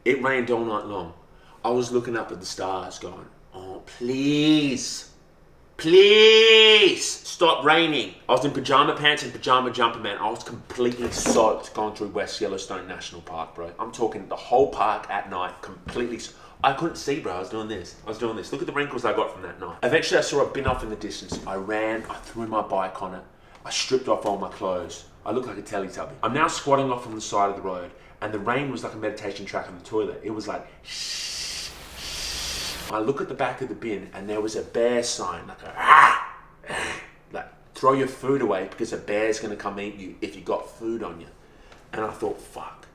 It rained all night long. I was looking up at the stars going, oh, please, please stop raining. I was in pajama pants and pajama jumper, man. I was completely soaked going through West Yellowstone National Park, bro. I'm talking the whole park at night, completely. I couldn't see, bro. I was doing this. Look at the wrinkles I got from that night. Eventually, I saw a bin off in the distance. I ran. I threw my bike on it. I stripped off all my clothes. I looked like a Teletubby. I'm now squatting off on the side of the road, and the rain was like a meditation track on the toilet. It was like, shh. I look at the back of the bin, and there was a bear sign, like like throw your food away because a bear's gonna come eat you if you got food on you. And I thought, fuck.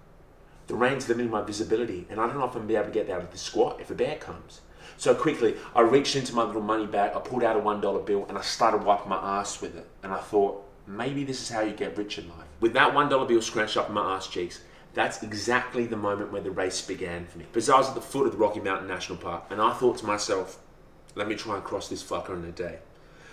The rain's limiting my visibility, and I don't know if I'm gonna be able to get out of this squat if a bear comes. So quickly, I reached into my little money bag, I pulled out a $1 bill, and I started wiping my ass with it. And I thought, maybe this is how you get rich in life. With that $1 bill scratched up in my ass cheeks, that's exactly the moment where the race began for me. Because I was at the foot of the Rocky Mountain National Park, and I thought to myself, let me try and cross this fucker in a day.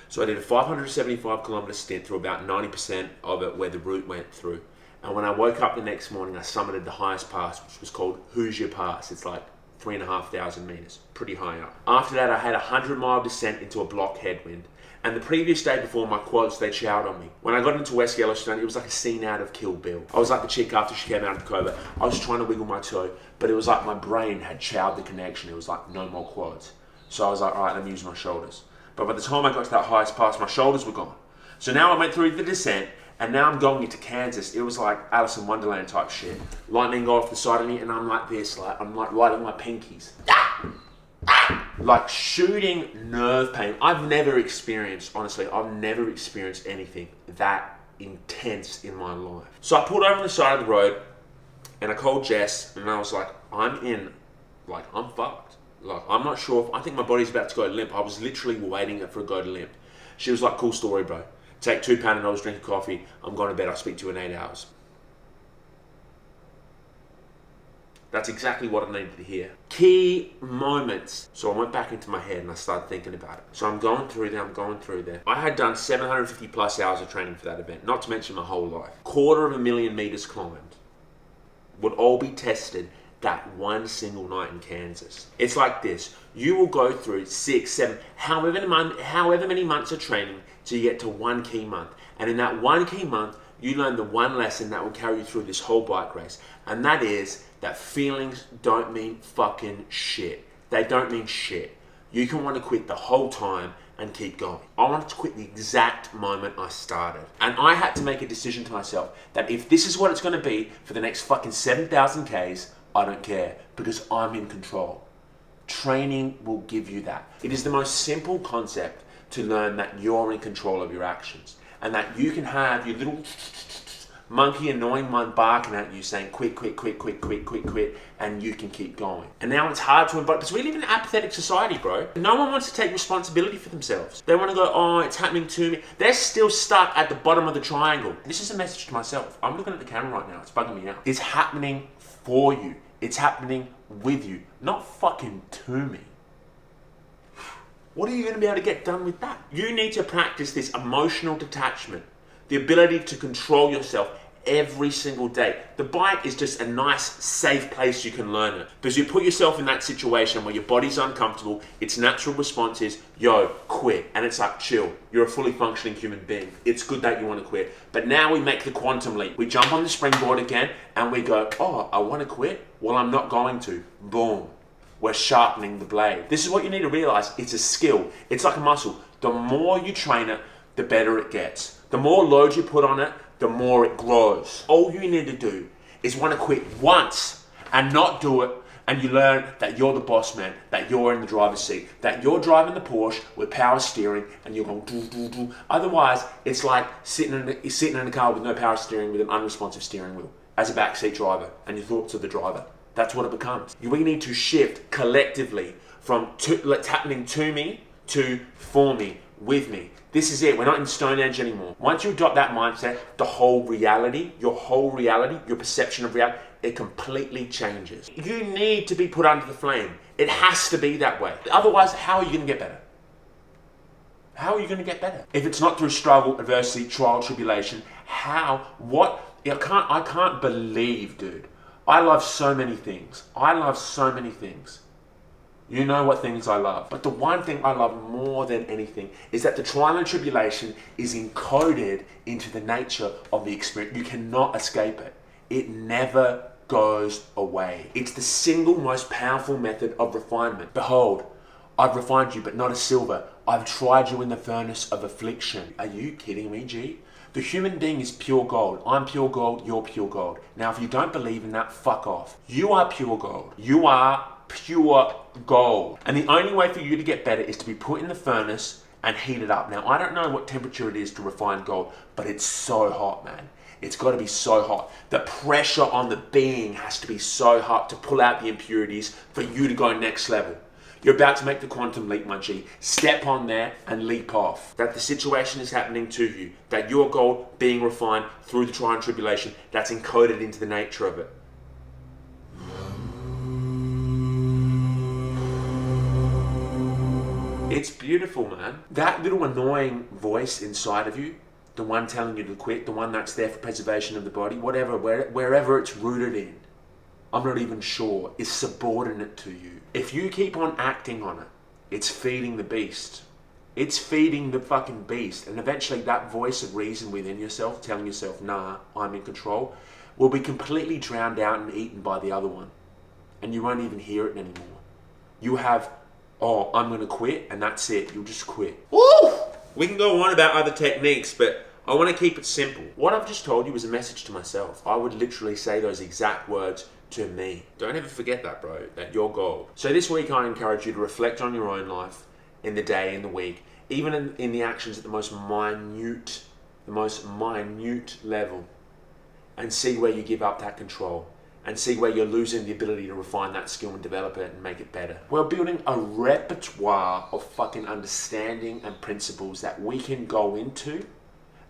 So I did a 575 kilometer stint through about 90% of it where the route went through. And when I woke up the next morning, I summited the highest pass, which was called Hoosier Pass. It's like 3,500 meters, pretty high up. After that, I had a 100-mile descent into a block headwind. And the previous day before, my quads, they chowed on me. When I got into West Yellowstone, it was like a scene out of Kill Bill. I was like the chick after she came out of the cova. I was trying to wiggle my toe, but it was like my brain had chowed the connection. It was like no more quads. So I was like, all right, let me use my shoulders. But by the time I got to that highest pass, my shoulders were gone. So now I went through the descent, and now I'm going into Kansas. It was like Alice in Wonderland type shit. Lightning go off the side of me, and I'm like this, like I'm like right on my pinkies. Like shooting nerve pain. I've never experienced anything that intense in my life. So I pulled over on the side of the road, and I called Jess, and I was like, I'm fucked. Like, I'm not sure I think my body's about to go limp. I was literally waiting for it to go to limp. She was like, cool story, bro. Take 2 Panadols, drink a coffee. I'm going to bed. I'll speak to you in 8 hours. That's exactly what I needed to hear. Key moments. So I went back into my head and I started thinking about it. So I'm going through there. I had done 750 plus hours of training for that event, not to mention my whole life. 250,000 meters climbed would all be tested that one single night in Kansas. It's like this. You will go through 6, 7, however many months of training till you get to one key month. And in that one key month, you learn the one lesson that will carry you through this whole bike race. And that is that feelings don't mean fucking shit. They don't mean shit. You can want to quit the whole time and keep going. I wanted to quit the exact moment I started. And I had to make a decision to myself that if this is what it's going to be for the next fucking 7,000 Ks, I don't care, because I'm in control. Training will give you that. It is the most simple concept to learn that you're in control of your actions, and that you can have your little monkey annoying mind barking at you saying quit, and you can keep going. And now it's hard to embody, because we live in an apathetic society, bro. No one wants to take responsibility for themselves. They want to go, oh, it's happening to me. They're still stuck at the bottom of the triangle. This is a message to myself. I'm looking at the camera right now. It's bugging me out. It's happening for you. It's happening with you, not fucking to me. What are you going to be able to get done with that? You need to practice this emotional detachment, the ability to control yourself every single day. The bike is just a nice, safe place you can learn it. Because you put yourself in that situation where your body's uncomfortable, its natural response is, yo, quit. And it's like, chill. You're a fully functioning human being. It's good that you want to quit. But now we make the quantum leap. We jump on the springboard again and we go, oh, I want to quit? Well, I'm not going to. Boom. We're sharpening the blade. This is what you need to realize. It's a skill. It's like a muscle. The more you train it, the better it gets. The more load you put on it, the more it grows. All you need to do is want to quit once and not do it, and you learn that you're the boss man, that you're in the driver's seat, that you're driving the Porsche with power steering and you're going do, do, do. Otherwise, it's like sitting in a car with no power steering with an unresponsive steering wheel as a backseat driver, and your thoughts of the driver. That's what it becomes. We need to shift collectively from it's happening to me to for me, with me. This is it. We're not in Stone Age anymore. Once you adopt that mindset, the whole reality, your perception of reality, it completely changes. You need to be put under the flame. It has to be that way. Otherwise, how are you going to get better? How are you going to get better? If it's not through struggle, adversity, trial, tribulation, how? What? I can't believe, dude. I love so many things. I love so many things. You know what things I love. But the one thing I love more than anything is that the trial and tribulation is encoded into the nature of the experience. You cannot escape it. It never goes away. It's the single most powerful method of refinement. Behold, I've refined you, but not as silver. I've tried you in the furnace of affliction. Are you kidding me, G? The human being is pure gold. I'm pure gold, you're pure gold. Now, if you don't believe in that, fuck off. You are pure gold. You are pure gold. And the only way for you to get better is to be put in the furnace and heat it up. Now, I don't know what temperature it is to refine gold, but it's so hot, man. It's got to be so hot. The pressure on the being has to be so hot to pull out the impurities for you to go next level. You're about to make the quantum leap, my G. Step on there and leap off. That the situation is happening to you. That your gold being refined through the trial and tribulation, that's encoded into the nature of it. It's beautiful, man. That little annoying voice inside of you, the one telling you to quit, the one that's there for preservation of the body, whatever, wherever it's rooted in, I'm not even sure, is subordinate to you. If you keep on acting on it, it's feeding the beast. It's feeding the fucking beast. And eventually that voice of reason within yourself, telling yourself, nah, I'm in control, will be completely drowned out and eaten by the other one. And you won't even hear it anymore. You have, oh, I'm going to quit, and that's it. You'll just quit. Woo! We can go on about other techniques, but I want to keep it simple. What I've just told you was a message to myself. I would literally say those exact words to me. Don't ever forget that, bro, that you're gold. So this week I encourage you to reflect on your own life in the day, in the week, even in the actions at the most minute level, and see where you give up that control and see where you're losing the ability to refine that skill and develop it and make it better. We're building a repertoire of fucking understanding and principles that we can go into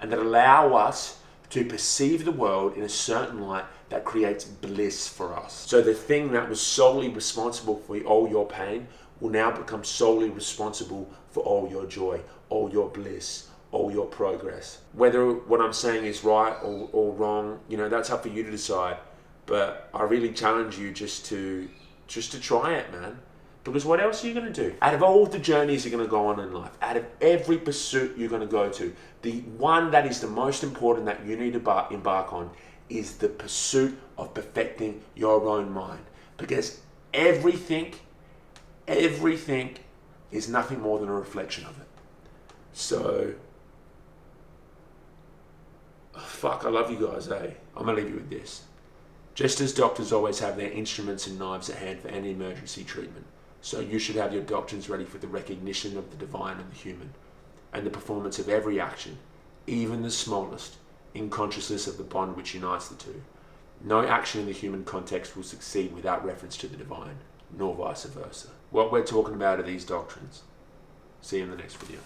and that allow us to perceive the world in a certain light that creates bliss for us. So the thing that was solely responsible for all your pain will now become solely responsible for all your joy, all your bliss, all your progress. Whether what I'm saying is right or wrong, you know, that's up for you to decide. But I really challenge you just to try it, man. Because what else are you going to do? Out of all the journeys you're going to go on in life, out of every pursuit you're going to go to, the one that is the most important that you need to embark on is the pursuit of perfecting your own mind. Because everything is nothing more than a reflection of it. So, fuck, I love you guys, eh? I'm going to leave you with this. Just as doctors always have their instruments and knives at hand for any emergency treatment, so you should have your doctrines ready for the recognition of the divine and the human, and the performance of every action, even the smallest, in consciousness of the bond which unites the two. No action in the human context will succeed without reference to the divine, nor vice versa. What we're talking about are these doctrines. See you in the next video.